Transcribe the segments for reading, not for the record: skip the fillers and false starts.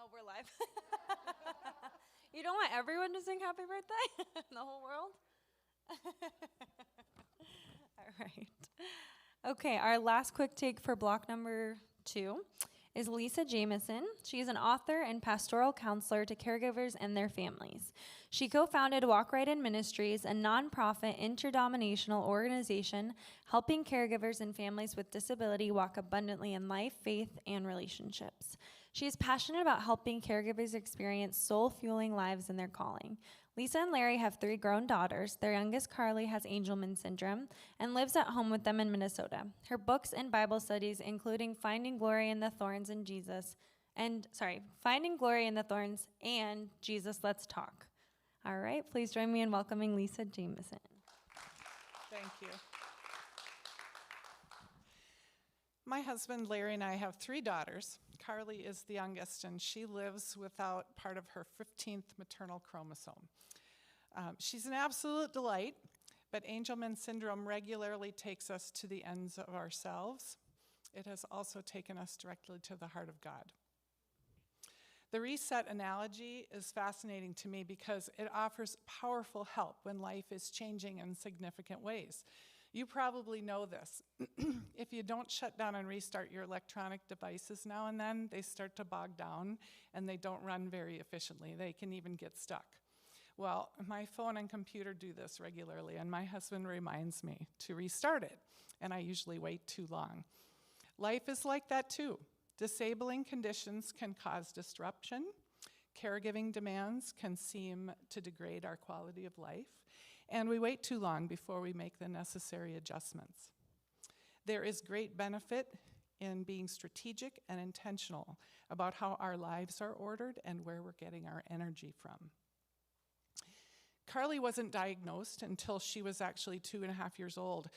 Oh, we're live. You don't want everyone to sing happy birthday in the whole world? All right. Okay, our last quick take for block number 2 is Lisa Jamieson. She is an author and pastoral counselor to caregivers and their families. She co-founded Walk Right In Ministries, a nonprofit interdenominational organization helping caregivers and families with disability walk abundantly in life, faith, and relationships. She is passionate about helping caregivers experience soul-fueling lives in their calling. Lisa and Larry have 3 grown daughters. Their youngest, Carly, has Angelman syndrome and lives at home with them in Minnesota. Her books and Bible studies, including Finding Glory in the Thorns and Finding Glory in the Thorns and Jesus, Let's Talk. All right, please join me in welcoming Lisa Jamieson. Thank you. My husband, Larry, and I have 3 daughters. Carly is the youngest, and she lives without part of her 15th maternal chromosome. She's an absolute delight, but Angelman syndrome regularly takes us to the ends of ourselves. It has also taken us directly to the heart of God. The reset analogy is fascinating to me because it offers powerful help when life is changing in significant ways. You probably know this. If you don't shut down and restart your electronic devices now and then, they start to bog down and they don't run very efficiently. They can even get stuck. Well, my phone and computer do this regularly, and my husband reminds me to restart it, and I usually wait too long. Life is like that too. Disabling conditions can cause disruption. Caregiving demands can seem to degrade our quality of life. And we wait too long before we make the necessary adjustments. There is great benefit in being strategic and intentional about how our lives are ordered and where we're getting our energy from. Carly wasn't diagnosed until she was actually 2.5 years old.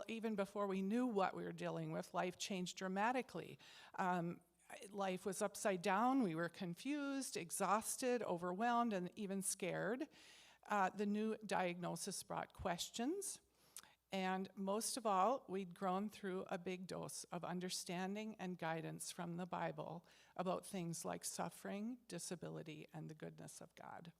Even before we knew what we were dealing with, life changed dramatically. Life was upside down. We were confused, exhausted, overwhelmed, and even scared. The new diagnosis brought questions, and most of all, we'd grown through a big dose of understanding and guidance from the Bible about things like suffering, disability, and the goodness of God.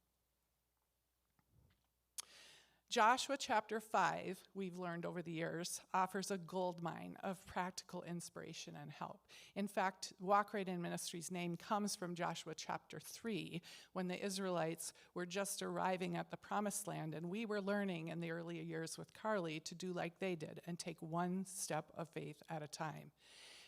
Joshua chapter 5, we've learned over the years, offers a goldmine of practical inspiration and help. In fact, Walk Right In Ministries' name comes from Joshua chapter 3, when the Israelites were just arriving at the Promised Land, and we were learning in the early years with Carly to do like they did and take one step of faith at a time.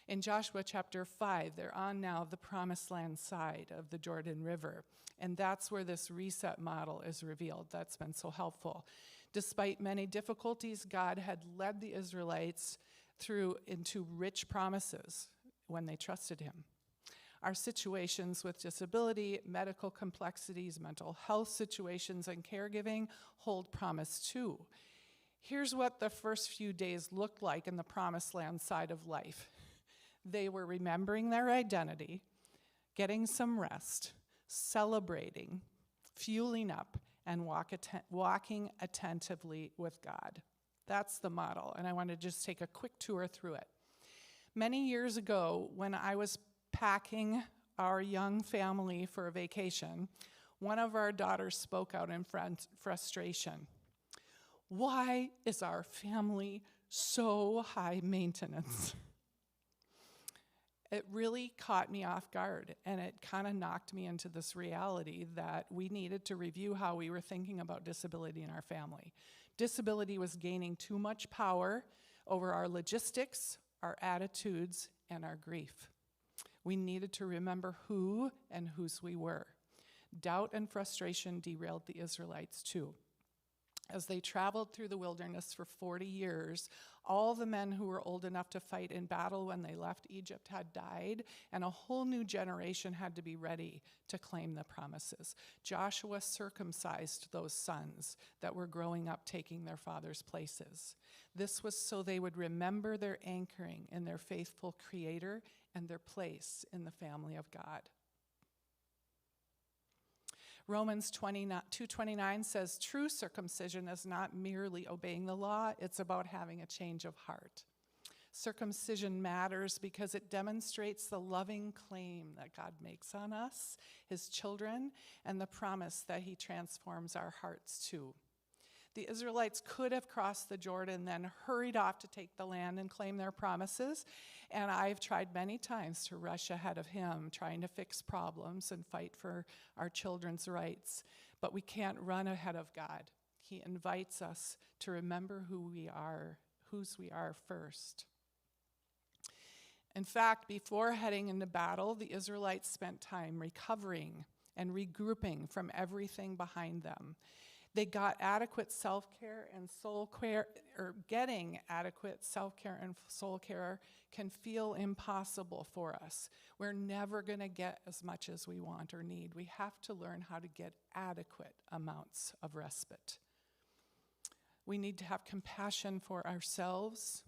In Joshua chapter 5, they're on now the Promised Land side of the Jordan River, and that's where this reset model is revealed. That's been so helpful. Despite many difficulties, God had led the Israelites into rich promises when they trusted him. Our situations with disability, medical complexities, mental health situations, and caregiving hold promise too. Here's what the first few days looked like in the Promised Land side of life. They were remembering their identity, getting some rest, celebrating, fueling up, and walking attentively with God. That's the model, and I want to just take a quick tour through it. Many years ago, when I was packing our young family for a vacation, one of our daughters spoke out in frustration. "Why is our family so high maintenance?" It really caught me off guard, and it kind of knocked me into this reality that we needed to review how we were thinking about disability in our family. Disability was gaining too much power over our logistics, our attitudes, and our grief. We needed to remember who and whose we were. Doubt and frustration derailed the Israelites too. As they traveled through the wilderness for 40 years, all the men who were old enough to fight in battle when they left Egypt had died, and a whole new generation had to be ready to claim the promises. Joshua circumcised those sons that were growing up taking their father's places. This was so they would remember their anchoring in their faithful Creator and their place in the family of God. Romans 2:29 says, true circumcision is not merely obeying the law, it's about having a change of heart. Circumcision matters because it demonstrates the loving claim that God makes on us, his children, and the promise that he transforms our hearts to. The Israelites could have crossed the Jordan, then hurried off to take the land and claim their promises. And I've tried many times to rush ahead of him, trying to fix problems and fight for our children's rights. But we can't run ahead of God. He invites us to remember whose we are first. In fact, before heading into battle, the Israelites spent time recovering and regrouping from everything behind them. They got adequate self-care and soul care, or getting adequate self-care and soul care can feel impossible for us. We're never going to get as much as we want or need. We have to learn how to get adequate amounts of respite. We need to have compassion for ourselves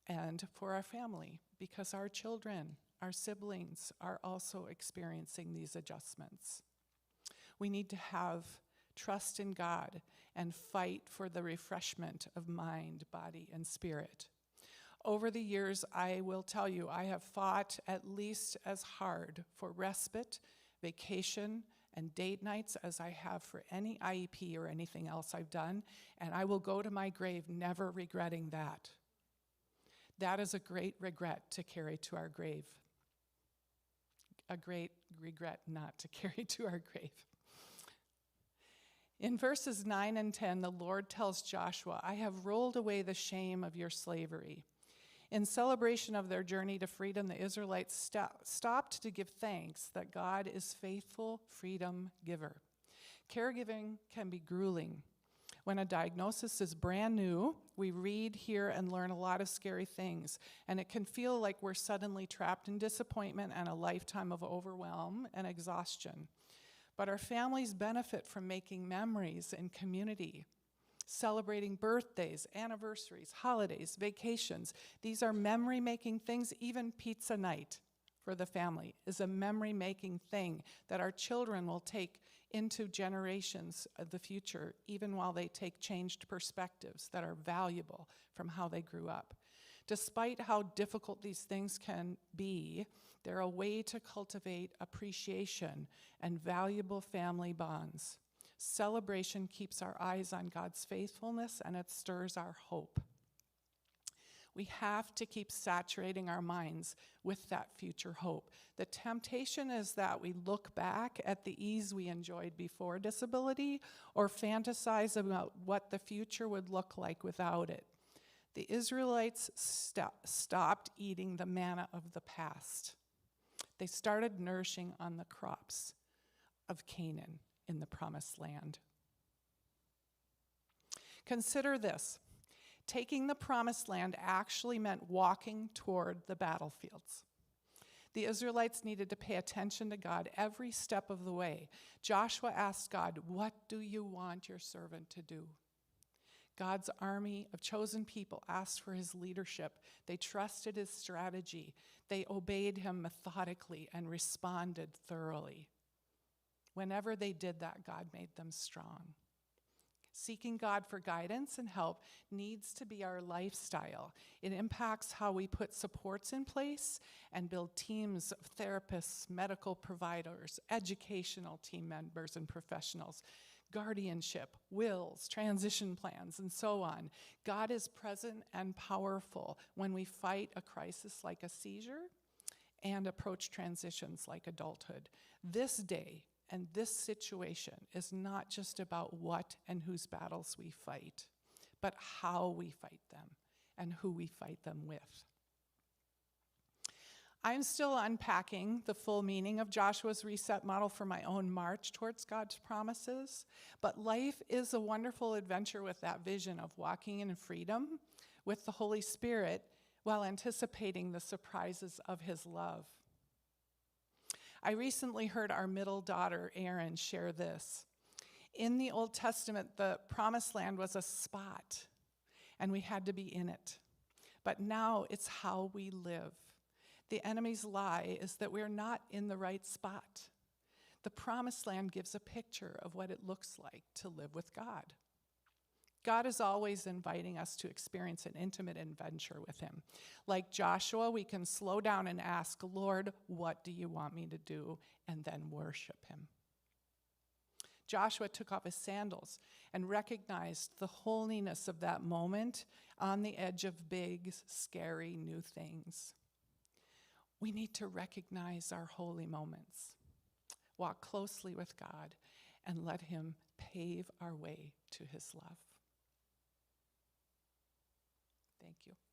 and for our family, because our children, our siblings are also experiencing these adjustments. We need to have trust in God and fight for the refreshment of mind, body, and spirit. Over the years, I will tell you, I have fought at least as hard for respite, vacation, and date nights as I have for any IEP or anything else I've done, and I will go to my grave never regretting that. That is a great regret to carry to our grave. A great regret not to carry to our grave. In verses 9 and 10, the Lord tells Joshua, I have rolled away the shame of your slavery. In celebration of their journey to freedom, the Israelites stopped to give thanks that God is faithful freedom giver. Caregiving can be grueling. When a diagnosis is brand new, we read, hear, and learn a lot of scary things, and it can feel like we're suddenly trapped in disappointment and a lifetime of overwhelm and exhaustion. But our families benefit from making memories in community, celebrating birthdays, anniversaries, holidays, vacations. These are memory-making things. Even pizza night for the family is a memory-making thing that our children will take into generations of the future, even while they take changed perspectives that are valuable from how they grew up. Despite how difficult these things can be, they're a way to cultivate appreciation and valuable family bonds. Celebration keeps our eyes on God's faithfulness, and it stirs our hope. We have to keep saturating our minds with that future hope. The temptation is that we look back at the ease we enjoyed before disability or fantasize about what the future would look like without it. The Israelites stopped eating the manna of the past. They started nourishing on the crops of Canaan in the promised land. Consider this. Taking the promised land actually meant walking toward the battlefields. The Israelites needed to pay attention to God every step of the way. Joshua asked God, "What do you want your servant to do?" God's army of chosen people asked for his leadership. They trusted his strategy. They obeyed him methodically and responded thoroughly. Whenever they did that, God made them strong. Seeking God for guidance and help needs to be our lifestyle. It impacts how we put supports in place and build teams of therapists, medical providers, educational team members and professionals, guardianship, wills, transition plans, and so on. God is present and powerful when we fight a crisis like a seizure and approach transitions like adulthood. This day and this situation is not just about what and whose battles we fight, but how we fight them and who we fight them with. I'm still unpacking the full meaning of Joshua's reset model for my own march towards God's promises, but life is a wonderful adventure with that vision of walking in freedom with the Holy Spirit while anticipating the surprises of his love. I recently heard our middle daughter, Erin, share this. In the Old Testament, the promised land was a spot, and we had to be in it. But now it's how we live. The enemy's lie is that we're not in the right spot. The promised land gives a picture of what it looks like to live with God. God is always inviting us to experience an intimate adventure with him. Like Joshua, we can slow down and ask, Lord, what do you want me to do? And then worship him. Joshua took off his sandals and recognized the holiness of that moment on the edge of big, scary new things. We need to recognize our holy moments, walk closely with God, and let him pave our way to his love. Thank you.